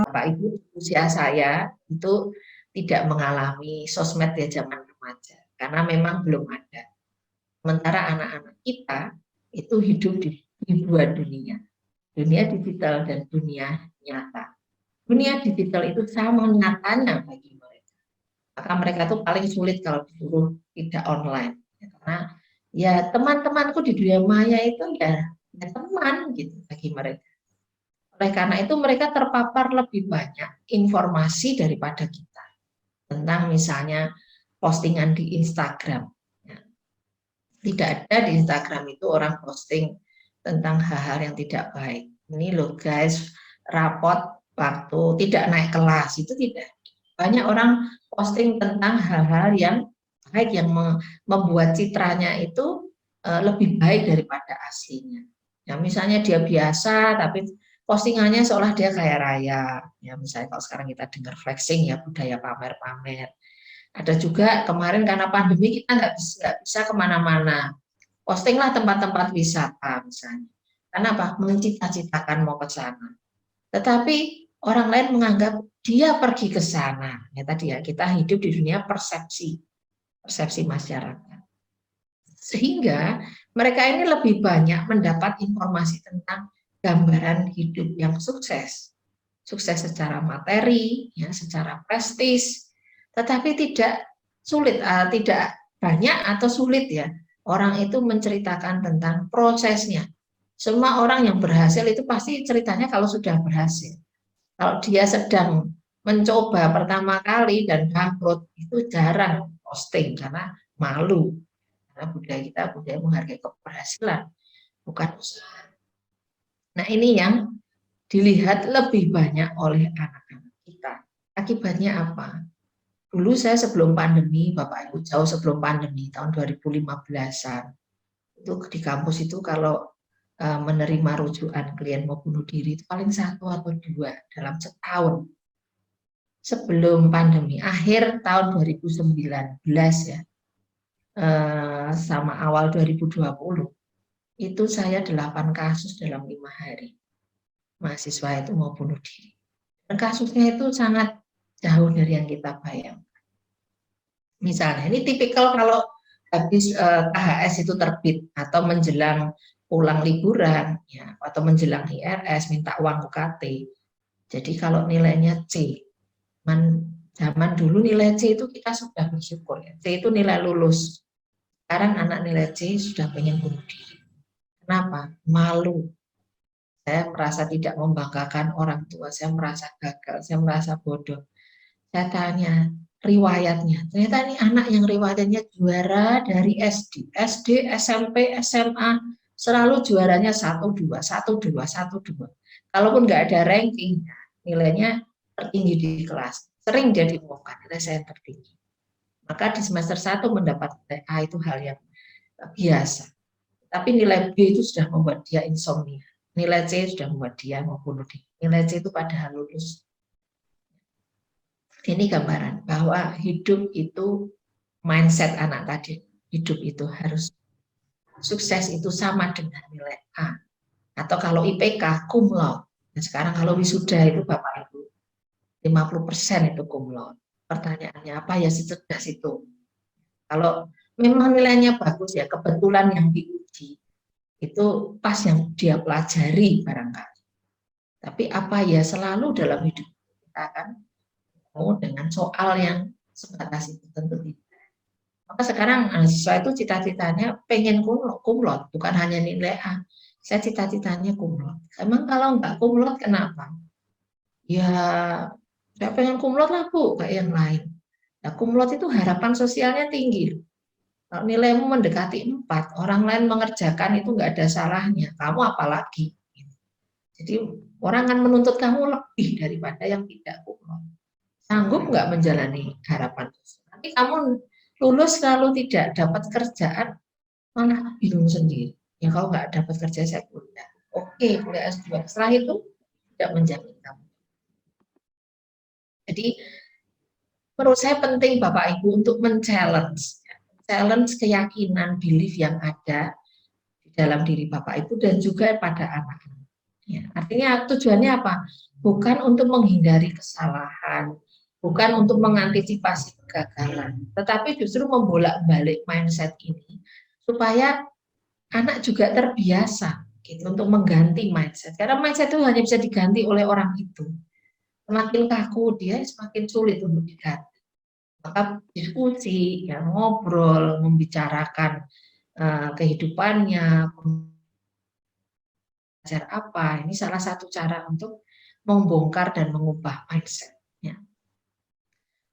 Bapak Ibu usia saya itu tidak mengalami sosmed ya zaman remaja, karena memang belum ada. Sementara anak-anak kita itu hidup di dua dunia digital dan dunia nyata. Dunia digital itu sama nyatanya bagi mereka. Maka mereka tuh paling sulit kalau disuruh tidak online. Karena ya teman-temanku di dunia maya itu ya teman gitu bagi mereka. Oleh karena itu mereka terpapar lebih banyak informasi daripada kita. Tentang misalnya postingan di Instagram. Tidak ada di Instagram itu orang posting tentang hal-hal yang tidak baik. Ini loh guys, rapot waktu tidak naik kelas, itu tidak. Banyak orang posting tentang hal-hal yang baik, yang membuat citranya itu lebih baik daripada aslinya. Ya, misalnya dia biasa, tapi postingannya seolah dia kaya raya. Ya, misalnya kalau sekarang kita dengar flexing ya, budaya pamer-pamer. Ada juga kemarin karena pandemi kita nggak bisa kemana-mana. Postinglah tempat-tempat wisata misalnya. Kenapa? Mencita-citakan mau ke sana. Tetapi orang lain menganggap dia pergi ke sana. Ya tadi ya, kita hidup di dunia persepsi masyarakat. Sehingga mereka ini lebih banyak mendapat informasi tentang gambaran hidup yang sukses. Sukses secara materi, ya, secara prestis, tetapi tidak sulit, tidak banyak atau sulit ya orang itu menceritakan tentang prosesnya. Semua orang yang berhasil itu pasti ceritanya kalau sudah berhasil. Kalau dia sedang mencoba pertama kali dan bangkrut, itu jarang posting karena malu. Karena budaya kita budaya menghargai keberhasilan, bukan usaha. Nah ini yang dilihat lebih banyak oleh anak-anak kita. Akibatnya apa? Dulu saya sebelum pandemi, Bapak Ibu, jauh sebelum pandemi, tahun 2015-an, itu di kampus itu kalau menerima rujukan klien mau bunuh diri, itu paling 1 atau 2 dalam setahun. Sebelum pandemi, akhir tahun 2019 ya, sama awal 2020, itu saya 8 kasus dalam 5 hari. Mahasiswa itu mau bunuh diri. Dan kasusnya itu sangat jauh dari yang kita bayangkan. Misalnya, ini tipikal kalau habis KHS itu terbit atau menjelang pulang liburan, ya, atau menjelang IRS, minta uang UKT. Jadi kalau nilainya C, zaman dulu nilai C itu kita sudah bersyukur. Ya. C itu nilai lulus. Sekarang anak nilai C sudah pengen bunuh diri. Kenapa? Malu. Saya merasa tidak membanggakan orang tua, saya merasa gagal, saya merasa bodoh. Saya tanya riwayatnya, ternyata ini anak yang riwayatnya juara dari SD, SMP, SMA, selalu juaranya 1-2, 1-2, 1-2. Kalaupun nggak ada ranking, nilainya tertinggi di kelas. Sering dia diumumkan, nilai saya tertinggi. Maka di semester 1 mendapat nilai A itu hal yang biasa. Tapi nilai B itu sudah membuat dia insomnia. Nilai C sudah membuat dia mau bunuh diri. Nilai C itu padahal lulus. Ini gambaran bahwa hidup itu mindset anak tadi. Hidup itu harus sukses itu sama dengan nilai A. Atau kalau IPK cum laude. Nah, sekarang kalau wisuda itu Bapak Ibu 50% itu cum laude. Pertanyaannya apa ya secerdas itu? Kalau memang nilainya bagus ya kebetulan yang diuji itu pas yang dia pelajari barangkali. Tapi apa ya selalu dalam hidup kita akan ketemu dengan soal yang sebatas itu tentu tidak. Maka sekarang siswa itu cita-citanya pengen cum laude, bukan hanya nilai A. Saya cita-citanya cum laude. Emang kalau enggak cum laude kenapa? Ya saya pengen cum laude lah Bu, kayak yang lain. Nah, cum laude itu harapan sosialnya tinggi. Kalau nilaimu mendekati 4, orang lain mengerjakan itu nggak ada salahnya. Kamu apalagi? Jadi orang akan menuntut kamu lebih daripada yang tidak cum laude. Sanggup nggak menjalani harapan sosial? Nanti kamu lulus lalu tidak dapat kerjaan, malah bingung sendiri. Ya kalau nggak dapat kerja saya kuliah. Oke, kuliah S2. Setelah itu tidak menjamin kamu. Jadi menurut saya penting Bapak Ibu untuk challenge keyakinan, belief yang ada di dalam diri Bapak Ibu dan juga pada anak-anak. Ya, artinya tujuannya apa? Bukan untuk menghindari kesalahan, bukan untuk mengantisipasi kegagalan, tetapi justru membolak-balik mindset ini supaya anak juga terbiasa gitu untuk mengganti mindset. Karena mindset itu hanya bisa diganti oleh orang itu. Semakin kaku dia, semakin sulit untuk diganti. Maka diskusi, ya ngobrol, membicarakan kehidupannya, belajar apa, ini salah satu cara untuk membongkar dan mengubah mindset. Ya.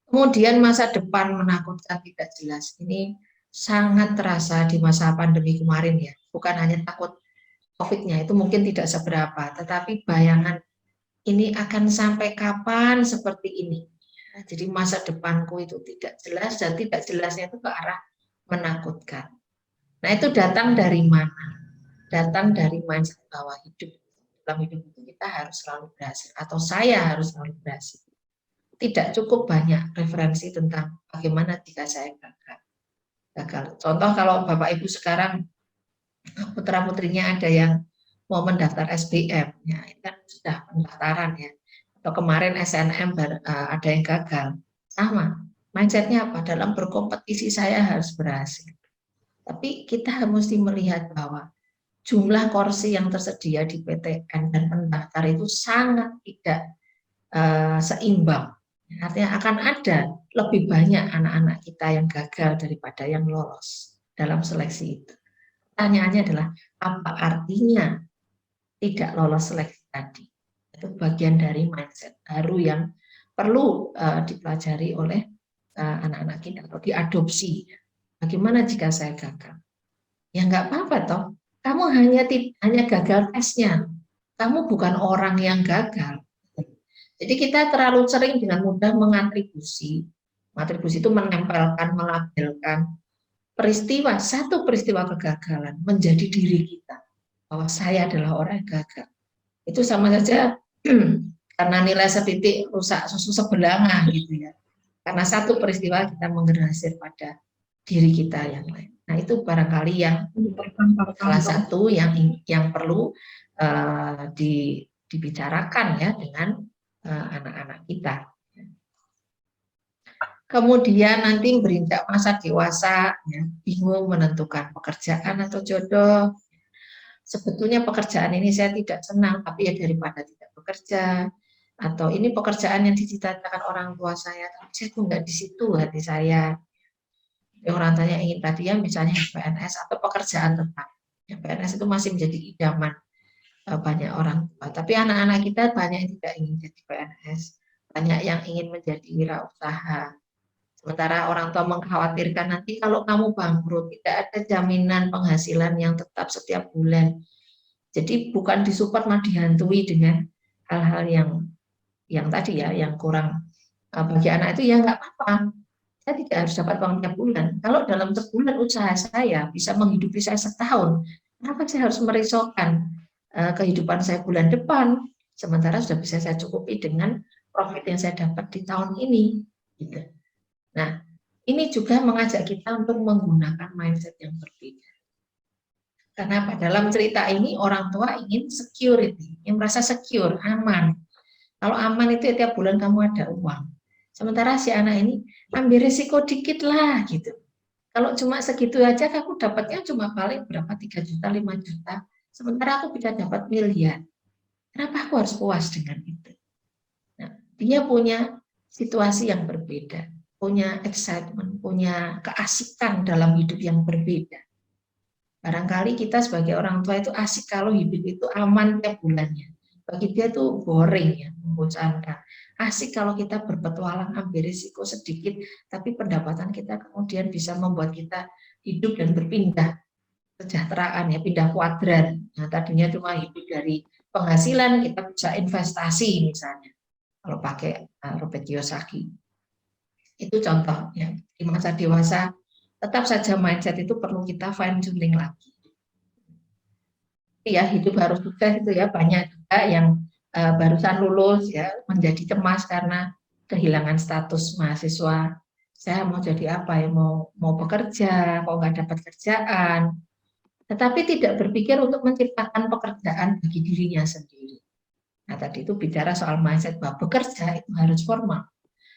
Kemudian masa depan menakutkan tidak jelas. Ini sangat terasa di masa pandemi kemarin ya. Bukan hanya takut COVID-nya, itu mungkin tidak seberapa, tetapi bayangan ini akan sampai kapan seperti ini. Jadi masa depanku itu tidak jelas dan tidak jelasnya itu ke arah menakutkan. Nah itu datang dari mana? Datang dari mindset bahwa dalam hidup itu kita harus selalu berhasil atau saya harus selalu berhasil. Tidak cukup banyak referensi tentang bagaimana jika saya gagal. Contoh kalau Bapak Ibu sekarang putra putrinya ada yang mau mendaftar SBM, ya ini kan sudah pendaftaran ya. Atau kemarin SNM ada yang gagal, sama. Mindsetnya apa? Dalam berkompetisi saya harus berhasil. Tapi kita mesti melihat bahwa jumlah kursi yang tersedia di PTN dan pendaftar itu sangat tidak seimbang. Artinya akan ada lebih banyak anak-anak kita yang gagal daripada yang lolos dalam seleksi itu. Pertanyaannya adalah, apa artinya tidak lolos seleksi tadi? Itu bagian dari mindset baru yang perlu dipelajari oleh anak-anak kita atau diadopsi. Bagaimana jika saya gagal? Ya nggak apa-apa toh. Kamu hanya gagal tesnya. Kamu bukan orang yang gagal. Jadi kita terlalu sering dengan mudah mengatribusi. Atribusi itu menempelkan, melabelkan satu peristiwa kegagalan menjadi diri kita. Bahwa saya adalah orang yang gagal. Itu sama saja karena nilai setitik rusak susu sebelanga gitu ya. Karena satu peristiwa kita menggeneralisir pada diri kita yang lain. Nah itu barangkali yang salah satu yang perlu dibicarakan ya dengan anak-anak kita. Kemudian nanti berinjak masa dewasa, ya, bingung menentukan pekerjaan atau jodoh. Sebetulnya pekerjaan ini saya tidak senang, tapi ya daripada tidak bekerja, atau ini pekerjaan yang dicita-citakan orang tua saya, tapi saya tuh nggak di situ hati saya. Orang tanya ingin tadi ya misalnya PNS atau pekerjaan tetap. Ya, PNS itu masih menjadi idaman banyak orang tua. Tapi anak-anak kita banyak yang tidak ingin jadi PNS, banyak yang ingin menjadi wirausaha. Sementara orang tua mengkhawatirkan nanti kalau kamu bangkrut, tidak ada jaminan penghasilan yang tetap setiap bulan. Jadi bukan disupport, malah dihantui dengan hal-hal yang tadi ya, yang kurang bagi anak itu ya nggak apa-apa. Saya tidak harus dapat uang tiap bulan. Kalau dalam sebulan usaha saya bisa menghidupi saya setahun, kenapa saya harus merisaukan kehidupan saya bulan depan, sementara sudah bisa saya cukupi dengan profit yang saya dapat di tahun ini. Gitu. Nah, ini juga mengajak kita untuk menggunakan mindset yang berbeda. Karena dalam cerita ini orang tua ingin security, yang merasa secure, aman. Kalau aman itu tiap bulan kamu ada uang. Sementara si anak ini ambil risiko dikit lah gitu. Kalau cuma segitu aja aku dapatnya cuma paling berapa 3 juta, 5 juta. Sementara aku bisa dapat miliar. Kenapa aku harus puas dengan itu? Nah, dia punya situasi yang berbeda, punya excitement, punya keasikan dalam hidup yang berbeda. Barangkali kita sebagai orang tua itu asik kalau hidup itu aman tiap bulannya. Bagi dia tuh boring ya, membosankan. Asik kalau kita berpetualang, ambil risiko sedikit, tapi pendapatan kita kemudian bisa membuat kita hidup dan berpindah kesejahteraan ya, pindah kuadran. Nah, tadinya cuma hidup dari penghasilan, kita bisa investasi misalnya. Kalau pakai Robert Kiyosaki. Itu contoh ya. Di masa dewasa tetap saja mindset itu perlu kita fine tuning lagi. Ya hidup harus sukses itu ya, banyak juga yang barusan lulus ya menjadi cemas karena kehilangan status mahasiswa. Saya mau jadi apa ya, mau bekerja kok nggak dapat kerjaan, tetapi tidak berpikir untuk menciptakan pekerjaan bagi dirinya sendiri. Nah, tadi itu bicara soal mindset bahwa bekerja itu harus formal.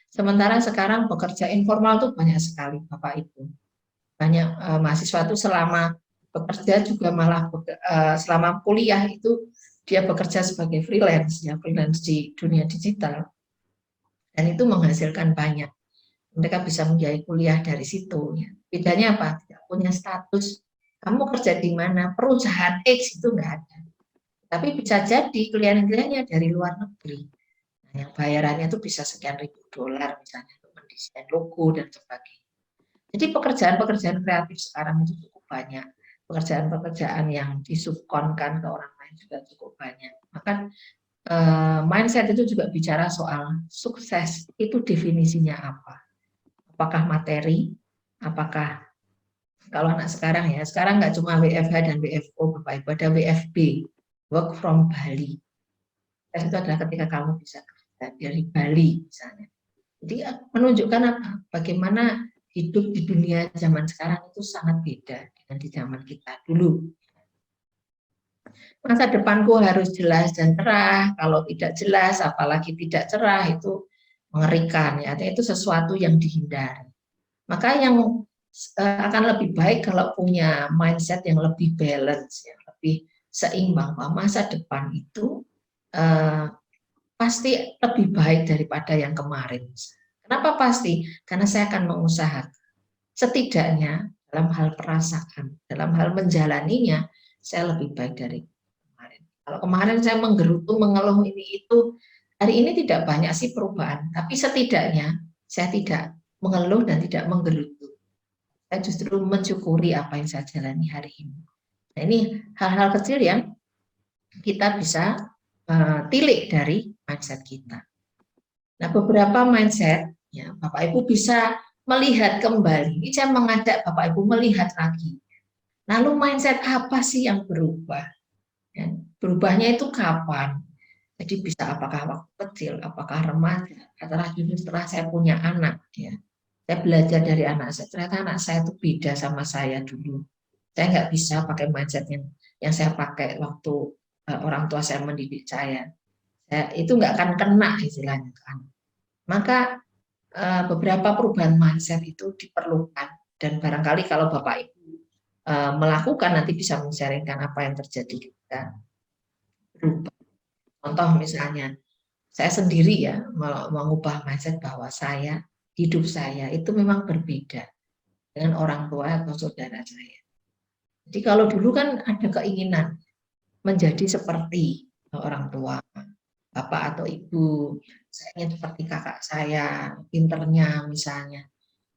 Sementara sekarang bekerja informal itu banyak sekali, Bapak Ibu. Banyak mahasiswa itu selama bekerja juga malah selama kuliah itu dia bekerja sebagai freelance, ya freelance di dunia digital, dan itu menghasilkan banyak. Mereka bisa membiayai kuliah dari situ. Ya. Bedanya apa? Tidak punya status. Kamu kerja di mana? Perusahaan X itu nggak ada. Tapi bisa jadi klien-kliennya dari luar negeri. Nah, yang bayarannya itu bisa sekian ribu dolar misalnya untuk mendesain logo dan sebagainya. Jadi pekerjaan-pekerjaan kreatif sekarang itu cukup banyak. Pekerjaan-pekerjaan yang disubkonkan ke orang lain juga cukup banyak. Maka mindset itu juga bicara soal sukses. Itu definisinya apa? Apakah materi? Apakah kalau anak sekarang ya, sekarang nggak cuma WFH dan WFO, Bapak Ibu, ada WFB, work from Bali. Itu adalah ketika kamu bisa kerja dari Bali misalnya. Jadi menunjukkan apa? Bagaimana hidup di dunia zaman sekarang itu sangat beda dengan di zaman kita dulu. Masa depanku harus jelas dan cerah. Kalau tidak jelas, apalagi tidak cerah, itu mengerikan. Ya, itu sesuatu yang dihindari. Maka yang akan lebih baik kalau punya mindset yang lebih balance, yang lebih seimbang. Bahwa masa depan itu pasti lebih baik daripada yang kemarin. Kenapa pasti? Karena saya akan mengusahakan. Setidaknya dalam hal perasaan, dalam hal menjalaninya, saya lebih baik dari kemarin. Kalau kemarin saya menggerutu, mengeluh ini itu, hari ini tidak banyak sih perubahan, tapi setidaknya saya tidak mengeluh dan tidak menggerutu. Saya justru mensyukuri apa yang saya jalani hari ini. Nah, ini hal-hal kecil yang kita bisa tilik dari mindset kita. Nah, beberapa mindset, ya, Bapak Ibu bisa melihat kembali. Ini saya mengajak Bapak Ibu melihat lagi. Lalu mindset apa sih yang berubah? Ya, berubahnya itu kapan? Jadi bisa apakah waktu kecil, apakah remaja, atau setelah saya punya anak. Ya. Saya belajar dari anak saya, ternyata anak saya itu beda sama saya dulu. Saya nggak bisa pakai mindset yang saya pakai waktu orang tua saya mendidik saya. Itu nggak akan kena istilahnya kan. Maka beberapa perubahan mindset itu diperlukan, dan barangkali kalau Bapak Ibu melakukan nanti bisa men-sharingkan apa yang terjadi ketika berubah. Contoh misalnya, saya sendiri ya mengubah mindset bahwa hidup saya itu memang berbeda dengan orang tua atau saudara saya. Jadi kalau dulu kan ada keinginan menjadi seperti orang tua, bapak atau ibu, saya ingin seperti kakak saya, pinternya misalnya.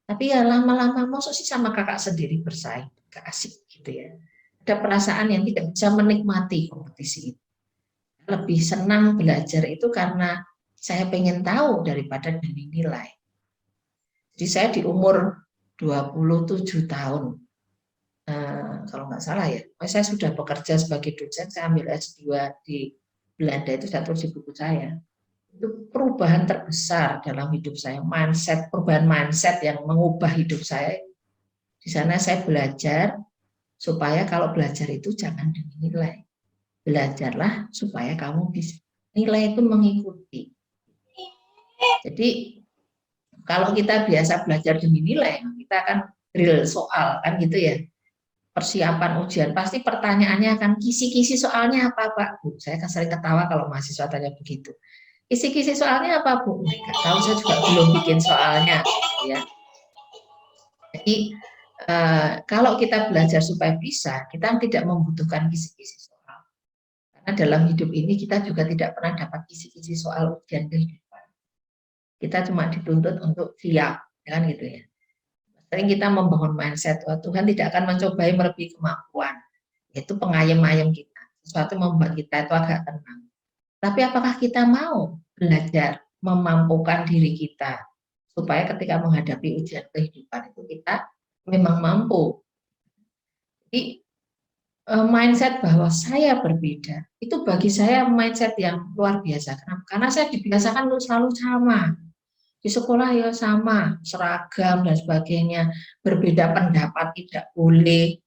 Tapi ya lama-lama masuk sih sama kakak sendiri bersaing, gak asik gitu ya. Ada perasaan yang tidak bisa menikmati kompetisi itu. Lebih senang belajar itu karena saya pengen tahu daripada dari nilai. Jadi saya di umur 27 tahun, kalau nggak salah ya, saya sudah bekerja sebagai dosen, saya ambil S2 di Belanda, itu saya tulis di buku saya. Itu perubahan terbesar dalam hidup saya, perubahan mindset yang mengubah hidup saya. Di sana saya belajar supaya kalau belajar itu jangan demi nilai. Belajarlah supaya kamu bisa. Nilai itu mengikuti. Jadi kalau kita biasa belajar demi nilai, kita akan drill soal kan gitu ya. Persiapan ujian pasti pertanyaannya akan kisi-kisi soalnya apa Pak? Bu, saya kan sering ketawa kalau mahasiswa tanya begitu. Kisi-kisi soalnya apa Bu? Nggak tahu, saya juga belum bikin soalnya. Ya. Jadi kalau kita belajar supaya bisa, kita tidak membutuhkan kisi-kisi soal. Karena dalam hidup ini kita juga tidak pernah dapat kisi-kisi soal ujian kehidupan. Kita cuma dituntut untuk siap, kan gitu ya. Sering kita membangun mindset, Tuhan tidak akan mencobai melebihi kemampuan. Itu pengayem-ayem kita. Sesuatu membuat kita itu agak tenang. Tapi apakah kita mau belajar memampukan diri kita supaya ketika menghadapi ujian kehidupan itu kita memang mampu. Jadi mindset bahwa saya berbeda itu bagi saya mindset yang luar biasa. Kenapa? Karena saya dibiasakan selalu sama. Di sekolah ya sama, seragam dan sebagainya, berbeda pendapat tidak boleh.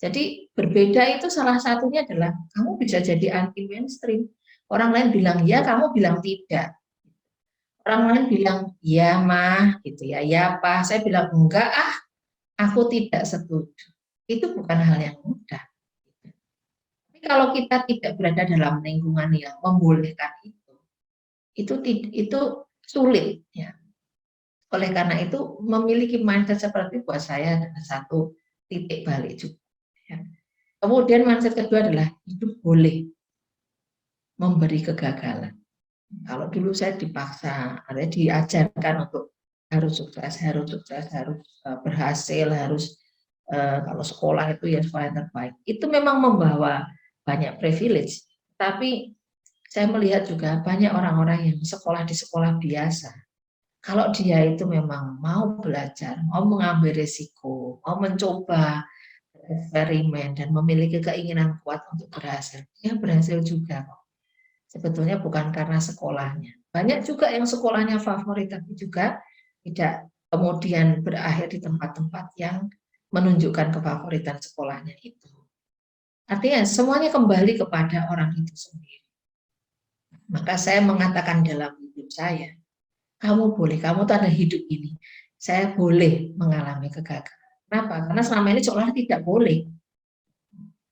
Jadi berbeda itu salah satunya adalah kamu bisa jadi anti mainstream. Orang lain bilang ya, kamu bilang tidak. Orang lain bilang ya mah gitu ya, ya apa. Saya bilang enggak ah, aku tidak setuju. Itu bukan hal yang mudah. Tapi kalau kita tidak berada dalam lingkungan yang membolehkan itu sulit ya. Oleh karena itu memiliki mindset seperti buat saya adalah satu titik balik juga. Ya. Kemudian mindset kedua adalah hidup boleh memberi kegagalan. Kalau dulu saya dipaksa, ada diajarkan untuk harus berhasil, harus kalau sekolah itu ya sekolah yang terbaik. Itu memang membawa banyak privilege. Tapi saya melihat juga banyak orang-orang yang sekolah di sekolah biasa. Kalau dia itu memang mau belajar, mau mengambil risiko, mau mencoba eksperimen dan memiliki keinginan kuat untuk berhasil, dia berhasil juga kok. Sebetulnya bukan karena sekolahnya. Banyak juga yang sekolahnya favorit tapi juga tidak kemudian berakhir di tempat-tempat yang menunjukkan kefavoritan sekolahnya itu. Artinya semuanya kembali kepada orang itu sendiri. Maka saya mengatakan dalam hidup saya, kamu tuh ada hidup ini. Saya boleh mengalami kegagalan. Kenapa? Karena selama ini seolah tidak boleh.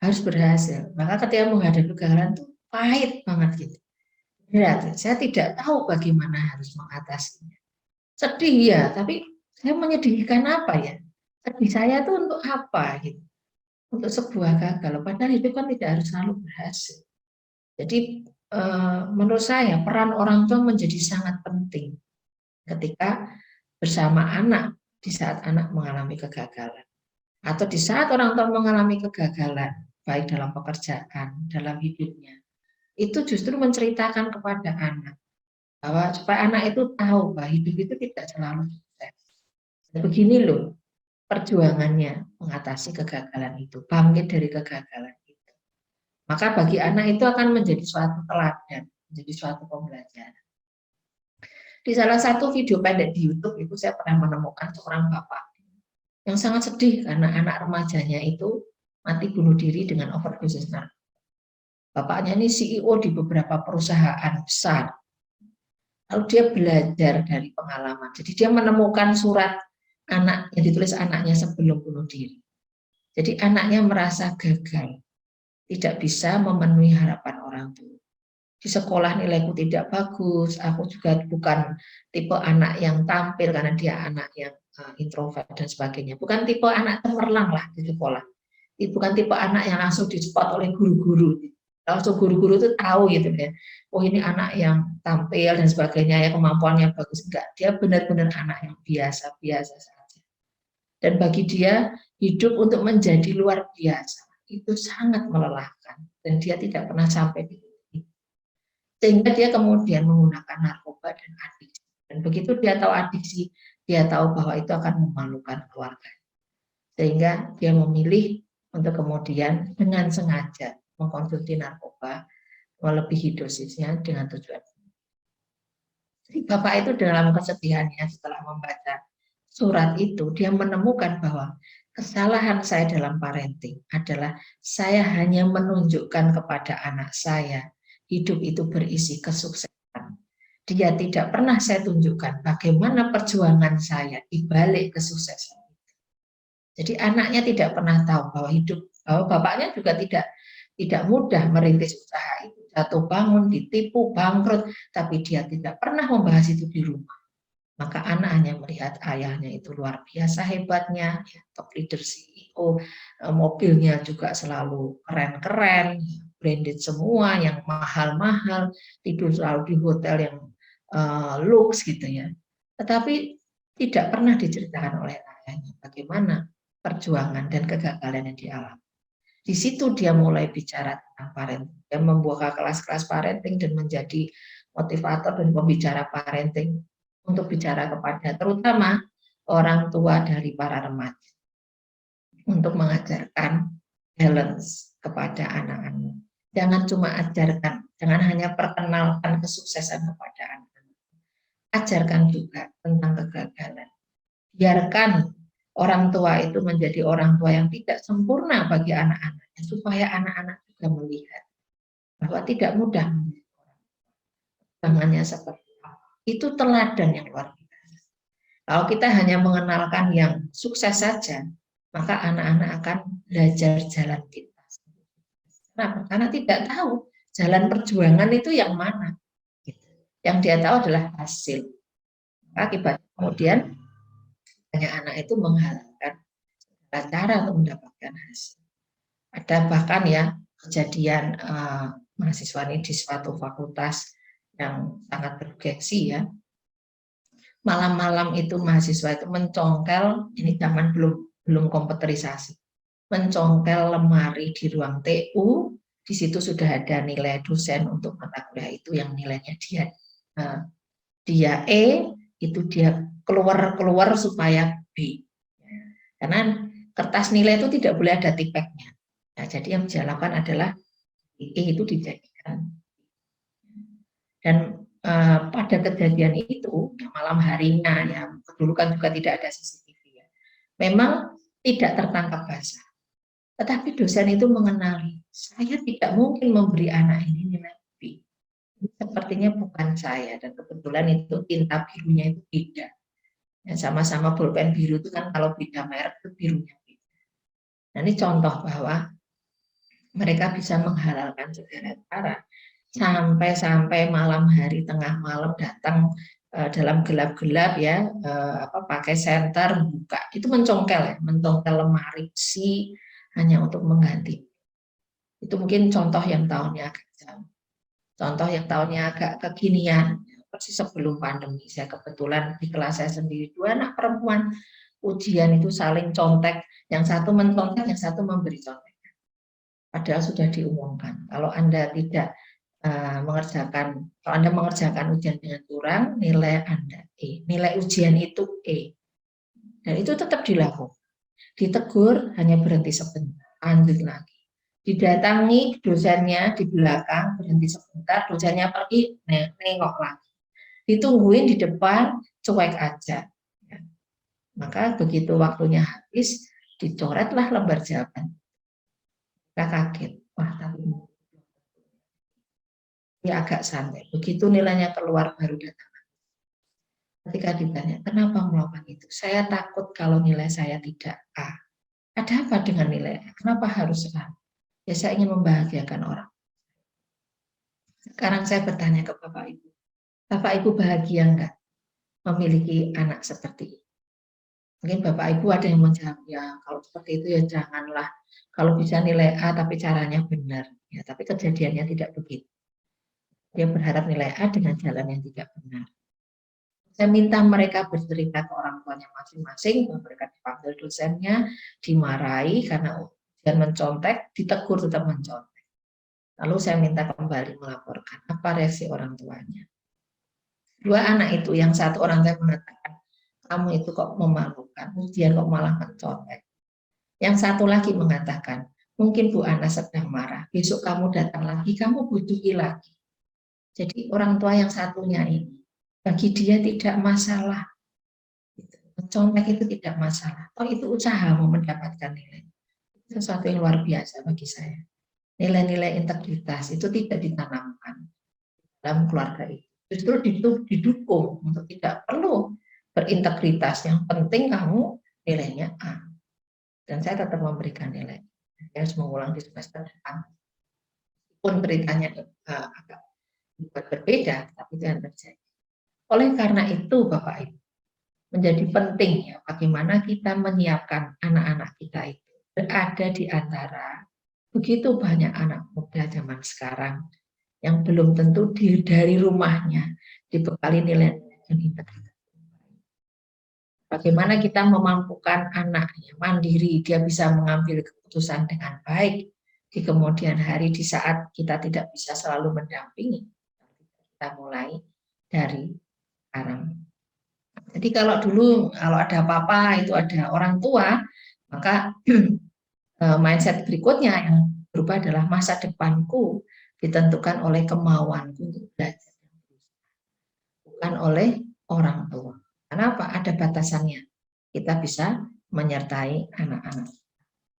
Harus berhasil. Maka ketika menghadapi kegagalan itu pahit banget gitu. Berat. Saya tidak tahu bagaimana harus mengatasinya. Sedih ya, tapi saya menyedihkan apa ya? Sedih saya itu untuk apa gitu? Untuk sebuah gagal. Padahal hidup kan tidak harus selalu berhasil. Jadi menurut saya peran orang tua menjadi sangat penting ketika bersama anak di saat anak mengalami kegagalan. Atau di saat orang tua mengalami kegagalan, baik dalam pekerjaan, dalam hidupnya, itu justru menceritakan kepada anak bahwa supaya anak itu tahu bahwa hidup itu tidak selalu sukses. Begini loh perjuangannya mengatasi kegagalan itu, bangkit dari kegagalan itu. Maka bagi anak itu akan menjadi suatu teladan, menjadi suatu pembelajaran. Di salah satu video pendek di YouTube itu saya pernah menemukan seorang bapak yang sangat sedih karena anak remajanya itu mati bunuh diri dengan overdosis narkoba. Bapaknya ini CEO di beberapa perusahaan besar. Lalu dia belajar dari pengalaman. Jadi dia menemukan surat anak yang ditulis anaknya sebelum bunuh diri. Jadi anaknya merasa gagal, tidak bisa memenuhi harapan orang tua. Di sekolah nilaiku tidak bagus, aku juga bukan tipe anak yang tampil karena dia anak yang introvert dan sebagainya. Bukan tipe anak cemerlang lah di sekolah. Bukan tipe anak yang langsung di-spot oleh guru-guru. Langsung guru-guru itu tahu gitu ya. Oh ini anak yang tampil dan sebagainya, ya kemampuannya bagus. Enggak, dia benar-benar anak yang biasa-biasa saja. Dan bagi dia, hidup untuk menjadi luar biasa itu sangat melelahkan. Dan dia tidak pernah sampai di sehingga dia kemudian menggunakan narkoba dan adiksi. Dan begitu dia tahu adiksi, dia tahu bahwa itu akan memalukan keluarga. Sehingga dia memilih untuk kemudian dengan sengaja mengkonsumsi narkoba, melebihi dosisnya dengan tujuan. Jadi bapak itu dalam kesedihannya setelah membaca surat itu, dia menemukan bahwa kesalahan saya dalam parenting adalah saya hanya menunjukkan kepada anak saya hidup itu berisi kesuksesan. Dia tidak pernah saya tunjukkan bagaimana perjuangan saya di balik kesuksesan. Jadi anaknya tidak pernah tahu bahwa bapaknya juga tidak mudah merintis usaha itu, jatuh bangun, ditipu, bangkrut, tapi dia tidak pernah membahas itu di rumah. Maka anak hanya melihat ayahnya itu luar biasa hebatnya, ya, top leader CEO, mobilnya juga selalu keren-keren, branded semua, yang mahal-mahal, tidur selalu di hotel yang luks gitu ya. Tetapi tidak pernah diceritakan oleh ayahnya bagaimana perjuangan dan kegagalan yang dialami. Di situ dia mulai bicara tentang parenting, dia membuka kelas-kelas parenting dan menjadi motivator dan pembicara parenting untuk bicara kepada terutama orang tua dari para remaja untuk mengajarkan balance kepada anak-anak. Jangan cuma ajarkan, jangan hanya perkenalkan kesuksesan kepada anak-anak. Ajarkan juga tentang kegagalan. Biarkan orang tua itu menjadi orang tua yang tidak sempurna bagi anak-anaknya, supaya anak-anak juga melihat bahwa tidak mudah tangannya seperti apa. Itu teladan yang luar biasa. Kalau kita hanya mengenalkan yang sukses saja, maka anak-anak akan belajar jalan pintas. Kenapa? Karena tidak tahu jalan perjuangan itu yang mana. Yang dia tahu adalah hasil. Akibatnya kemudian banyak anak itu menghalalkan cara untuk mendapatkan hasil. Ada bahkan ya kejadian mahasiswa ini di suatu fakultas yang sangat bergengsi ya. Malam-malam itu mahasiswa itu mencongkel, ini zaman belum komputerisasi, mencongkel lemari di ruang TU, di situ sudah ada nilai dosen untuk mata kuliah itu yang nilainya dia E, itu dia keluar supaya B. Karena kertas nilai itu tidak boleh ada tipeknya. Nah, jadi yang dilakukan adalah E itu dijadikan. Dan pada kejadian itu, malam harinya, ya dulu kan juga tidak ada CCTV ya, memang tidak tertangkap basah. Tetapi dosen itu mengenali, saya tidak mungkin memberi anak ini nilai B. Sepertinya bukan saya, dan kebetulan itu tinta birunya itu beda. Ya, sama-sama pulpen biru itu kan kalau beda merek itu birunya beda. Nah, ini contoh bahwa mereka bisa menghalalkan segala cara sampai malam hari tengah malam datang dalam gelap-gelap ya pakai senter buka itu mencongkel lemari besi hanya untuk mengganti. Itu mungkin contoh yang tahunnya agak jauh. Contoh yang tahunnya agak kekinian persis sebelum pandemi. Saya kebetulan di kelas saya sendiri 2 anak perempuan ujian itu saling contek, yang satu mencontek, yang satu memberi contek. Padahal sudah diumumkan kalau Anda tidak kalau Anda mengerjakan ujian dengan kurang, nilai Anda E. Nilai ujian itu E. Dan itu tetap dilakukan. Ditegur, hanya berhenti sebentar, lanjut lagi. Didatangi dosennya di belakang, berhenti sebentar, dosennya pergi, nengok lagi. Ditungguin di depan, cuek aja. Maka begitu waktunya habis, dicoretlah lembar jawaban. Kita kaget. Wah, tapi dia agak santai. Begitu nilainya keluar baru datang. Ketika ditanya, kenapa melakukan itu? Saya takut kalau nilai saya tidak A. Ada apa dengan nilai A? Kenapa harus A? Ya saya ingin membahagiakan orang. Sekarang saya bertanya ke Bapak Ibu. Bapak Ibu bahagia enggak memiliki anak seperti ini? Mungkin Bapak Ibu ada yang menjawab, ya kalau seperti itu ya janganlah. Kalau bisa nilai A tapi caranya benar. Ya, tapi kejadiannya tidak begitu. Dia berharap nilai A dengan jalan yang tidak benar. Saya minta mereka bercerita ke orang tuanya masing-masing, mereka dipanggil dosennya, dimarahi karena ujian mencontek, ditegur tetap mencontek. Lalu saya minta kembali melaporkan apa reaksi orang tuanya. 2 anak itu, yang satu orang tua mengatakan, kamu itu kok memalukan, ujian kok malah mencontek. Yang satu lagi mengatakan, mungkin Bu Ana sedang marah, besok kamu datang lagi, kamu bujuki lagi. Jadi orang tua yang satunya ini, bagi dia tidak masalah. Mencontek itu tidak masalah. Oh, itu usahamu mendapatkan nilai. Sesuatu yang luar biasa bagi saya. Nilai-nilai integritas itu tidak ditanamkan dalam keluarga itu. Justru didukung untuk tidak perlu berintegritas. Yang penting kamu nilainya A. Dan saya tetap memberikan nilai. Saya harus mengulang di semester depan. Pun beritanya agak berbeda, tapi jangan terjadi. Oleh karena itu, Bapak Ibu, menjadi penting ya bagaimana kita menyiapkan anak-anak kita itu berada di antara begitu banyak anak muda zaman sekarang yang belum tentu dari rumahnya dibekali nilai-nilai dan integritas. Bagaimana kita memampukan anaknya mandiri, dia bisa mengambil keputusan dengan baik di kemudian hari di saat kita tidak bisa selalu mendampingi. Kita mulai dari sekarang. Jadi kalau dulu kalau ada apa-apa itu ada orang tua, maka mindset berikutnya yang berubah adalah masa depanku ditentukan oleh kemauanku untuk belajar, bukan oleh orang tua. Kenapa? Ada batasannya. Kita bisa menyertai anak-anak.